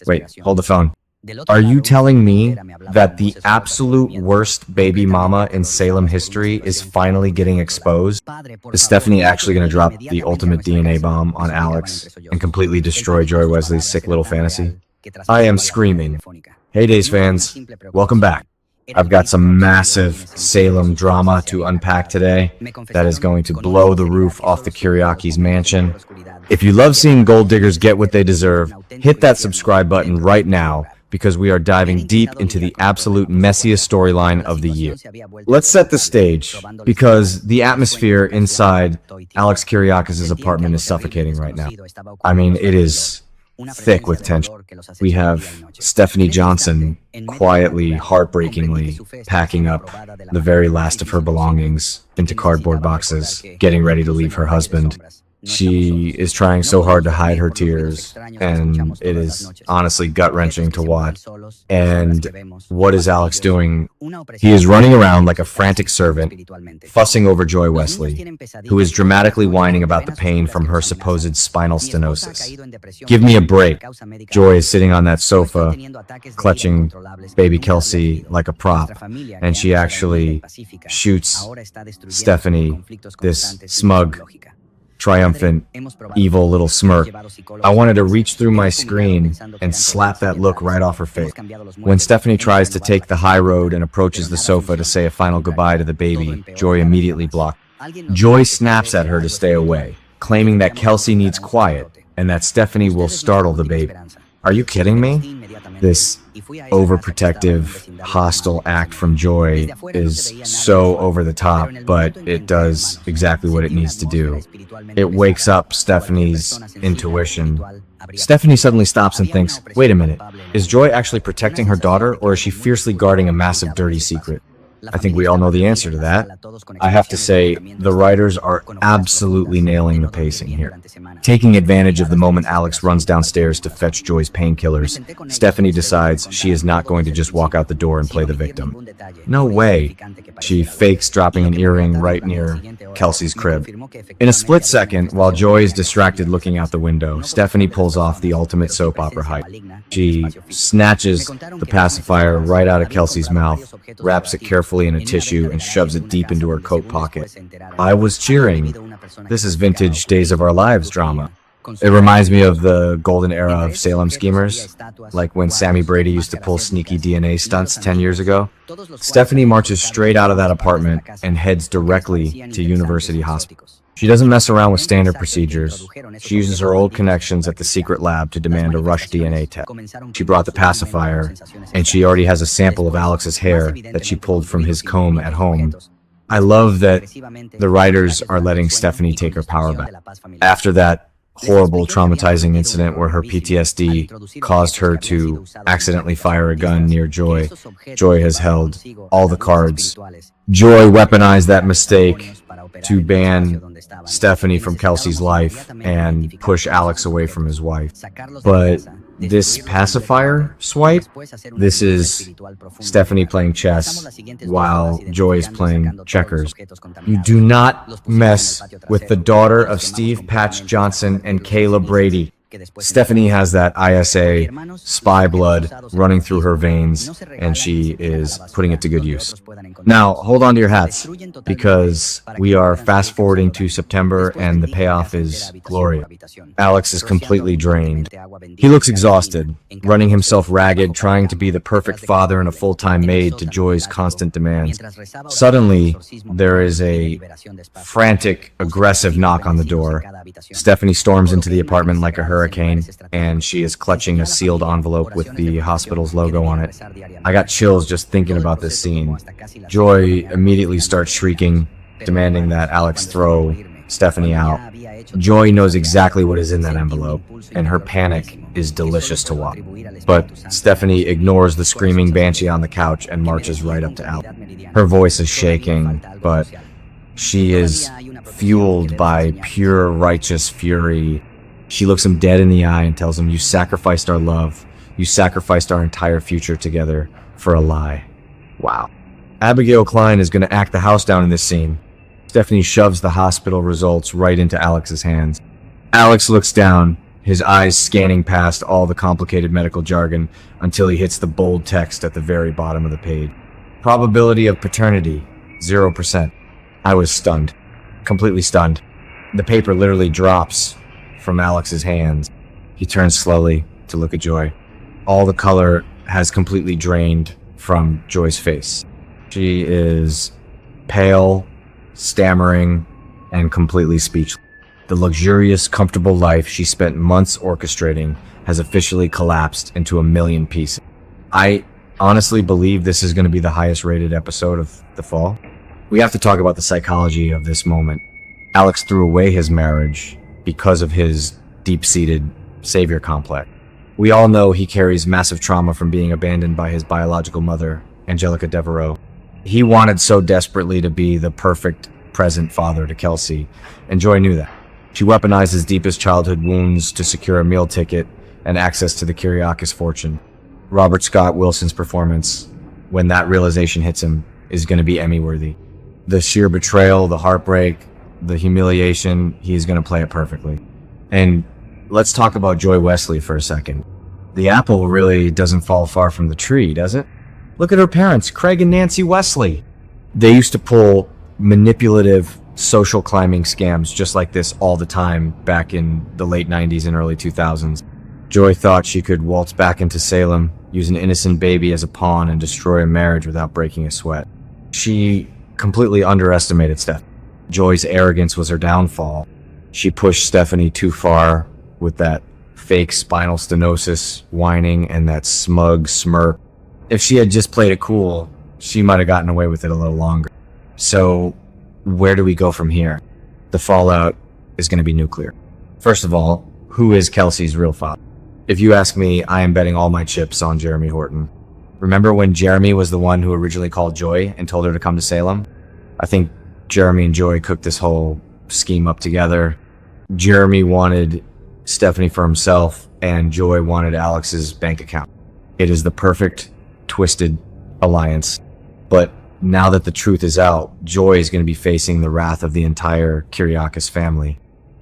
Wait, hold the phone. Are you telling me that the absolute worst baby mama in Salem history is finally getting exposed? Is Stephanie actually going to drop the ultimate DNA bomb on Alex and completely destroy Joy Wesley's sick little fantasy? I am screaming. Hey Days fans, welcome back. I've got some massive Salem drama to unpack today that is going to blow the roof off the Kiriakis mansion. If you love seeing gold diggers get what they deserve, hit that subscribe button right now, because we are diving deep into the absolute messiest storyline of the year. Let's set the stage, because the atmosphere inside Alex Kiriakis' apartment is suffocating right now. I mean, it is thick with tension. We have Stephanie Johnson quietly, heartbreakingly packing up the very last of her belongings into cardboard boxes, getting ready to leave her husband. She is trying so hard to hide her tears, and it is honestly gut-wrenching to watch. And what is Alex doing? He is running around like a frantic servant, fussing over Joy Wesley, who is dramatically whining about the pain from her supposed spinal stenosis. Give me a break. Joy is sitting on that sofa, clutching baby Kelsey like a prop, and she actually shoots Stephanie, this smug, triumphant, evil little smirk. I wanted to reach through my screen and slap that look right off her face. When Stephanie tries to take the high road and approaches the sofa to say a final goodbye to the baby, Joy immediately blocks. Joy snaps at her to stay away, claiming that Kelsey needs quiet and that Stephanie will startle the baby. Are you kidding me? This overprotective, hostile act from Joy is so over the top, but it does exactly what it needs to do. It wakes up Stephanie's intuition. Stephanie suddenly stops and thinks, wait a minute, is Joy actually protecting her daughter, or is she fiercely guarding a massive dirty secret? I think we all know the answer to that. I have to say, the writers are absolutely nailing the pacing here. Taking advantage of the moment Alex runs downstairs to fetch Joy's painkillers, Stephanie decides she is not going to just walk out the door and play the victim. No way. She fakes dropping an earring right near Kelsey's crib. In a split second, while Joy is distracted looking out the window, Stephanie pulls off the ultimate soap opera heist. She snatches the pacifier right out of Kelsey's mouth, wraps it carefully in a tissue, and shoves it deep into her coat pocket. I was cheering. This is vintage Days of Our Lives drama. It reminds me of the golden era of Salem schemers, like when Sammy Brady used to pull sneaky DNA stunts 10 years ago. Stephanie marches straight out of that apartment and heads directly to University Hospital. She doesn't mess around with standard procedures. She uses her old connections at the secret lab to demand a rush DNA test. She brought the pacifier, and she already has a sample of Alex's hair that she pulled from his comb at home. I love that the writers are letting Stephanie take her power back. After that horrible, traumatizing incident where her PTSD caused her to accidentally fire a gun near Joy, Joy has held all the cards. Joy weaponized that mistake to ban Stephanie from Kelsey's life and push Alex away from his wife. But this pacifier swipe, this is Stephanie playing chess while Joy is playing checkers. You do not mess with the daughter of Steve Patch Johnson and Kayla Brady. Stephanie has that ISA spy blood running through her veins, and she is putting it to good use. Now, hold on to your hats, because we are fast forwarding to September, and the payoff is glorious. Alex is completely drained. He looks exhausted, running himself ragged, trying to be the perfect father and a full-time maid to Joy's constant demands. Suddenly, there is a frantic, aggressive knock on the door. Stephanie storms into the apartment like a hurricane, and she is clutching a sealed envelope with the hospital's logo on it. I got chills just thinking about this scene. Joy immediately starts shrieking, demanding that Alex throw Stephanie out. Joy knows exactly what is in that envelope, and her panic is delicious to watch. But Stephanie ignores the screaming banshee on the couch and marches right up to Alex. Her voice is shaking, but she is fueled by pure righteous fury. She looks him dead in the eye and tells him, "You sacrificed our love. You sacrificed our entire future together for a lie." Wow. Abigail Klein is going to act the house down in this scene. Stephanie shoves the hospital results right into Alex's hands. Alex looks down, his eyes scanning past all the complicated medical jargon until he hits the bold text at the very bottom of the page. Probability of paternity, 0%. I was stunned. Completely stunned. The paper literally drops from Alex's hands. He turns slowly to look at Joy. All the color has completely drained from Joy's face. She is pale, stammering, and completely speechless. The luxurious, comfortable life she spent months orchestrating has officially collapsed into a million pieces. I honestly believe this is going to be the highest rated episode of the fall. We have to talk about the psychology of this moment. Alex threw away his marriage because of his deep-seated savior complex. We all know he carries massive trauma from being abandoned by his biological mother, Angelica Devereaux. He wanted so desperately to be the perfect present father to Kelsey, and Joy knew that. She weaponized his deepest childhood wounds to secure a meal ticket and access to the Kiriakis fortune. Robert Scott Wilson's performance, when that realization hits him, is going to be Emmy-worthy. The sheer betrayal, the heartbreak, the humiliation, he's going to play it perfectly. And let's talk about Joy Wesley for a second. The apple really doesn't fall far from the tree, does it? Look at her parents, Craig and Nancy Wesley. They used to pull manipulative social climbing scams just like this all the time back in the late 90s and early 2000s. Joy thought she could waltz back into Salem, use an innocent baby as a pawn, and destroy a marriage without breaking a sweat. She completely underestimated Stephanie. Joy's arrogance was her downfall. She pushed Stephanie too far with that fake spinal stenosis whining and that smug smirk. If she had just played it cool, she might have gotten away with it a little longer. So where do we go from here? The fallout is going to be nuclear. First of all, who is Kelsey's real father? If you ask me, I am betting all my chips on Jeremy Horton. Remember when Jeremy was the one who originally called Joy and told her to come to Salem? I think Jeremy and Joy cooked this whole scheme up together. Jeremy wanted Stephanie for himself, and Joy wanted Alex's bank account. It is the perfect, twisted alliance. But now that the truth is out, Joy is going to be facing the wrath of the entire Kiriakis family.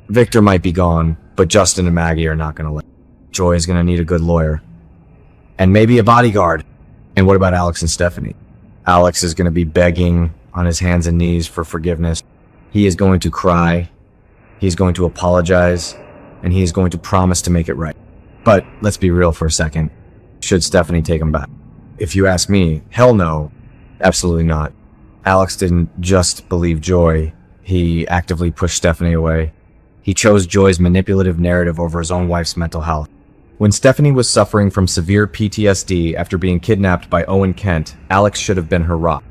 Victor might be gone, but Justin and Maggie are not going to let. Joy is going to need a good lawyer. And maybe a bodyguard. And what about Alex and Stephanie? Alex is going to be begging on his hands and knees for forgiveness. He is going to cry. He's going to apologize. And he is going to promise to make it right. But let's be real for a second. Should Stephanie take him back? If you ask me, hell no. Absolutely not. Alex didn't just believe Joy. He actively pushed Stephanie away. He chose Joy's manipulative narrative over his own wife's mental health. When Stephanie was suffering from severe PTSD after being kidnapped by Owen Kent, Alex should have been her rock.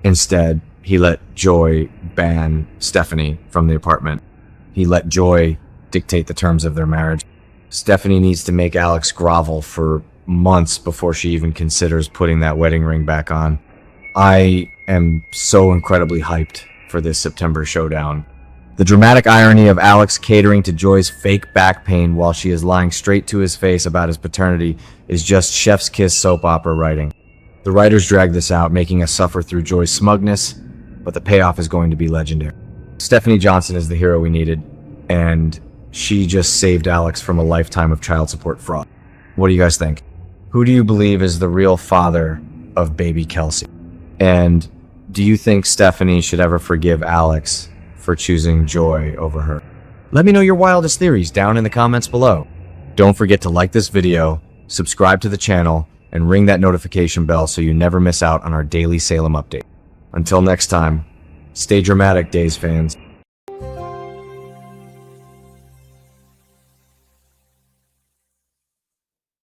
Instead, he let Joy ban Stephanie from the apartment. He let Joy dictate the terms of their marriage. Stephanie needs to make Alex grovel for months before she even considers putting that wedding ring back on. I am so incredibly hyped for this September showdown. The dramatic irony of Alex catering to Joy's fake back pain while she is lying straight to his face about his paternity is just chef's kiss soap opera writing. The writers dragged this out, making us suffer through Joy's smugness, but the payoff is going to be legendary. Stephanie Johnson is the hero we needed, and she just saved Alex from a lifetime of child support fraud. What do you guys think? Who do you believe is the real father of baby Kelsey? And do you think Stephanie should ever forgive Alex for choosing Joy over her? Let me know your wildest theories down in the comments below. Don't forget to like this video, subscribe to the channel, and ring that notification bell so you never miss out on our daily Salem update. Until next time, stay dramatic, Days fans.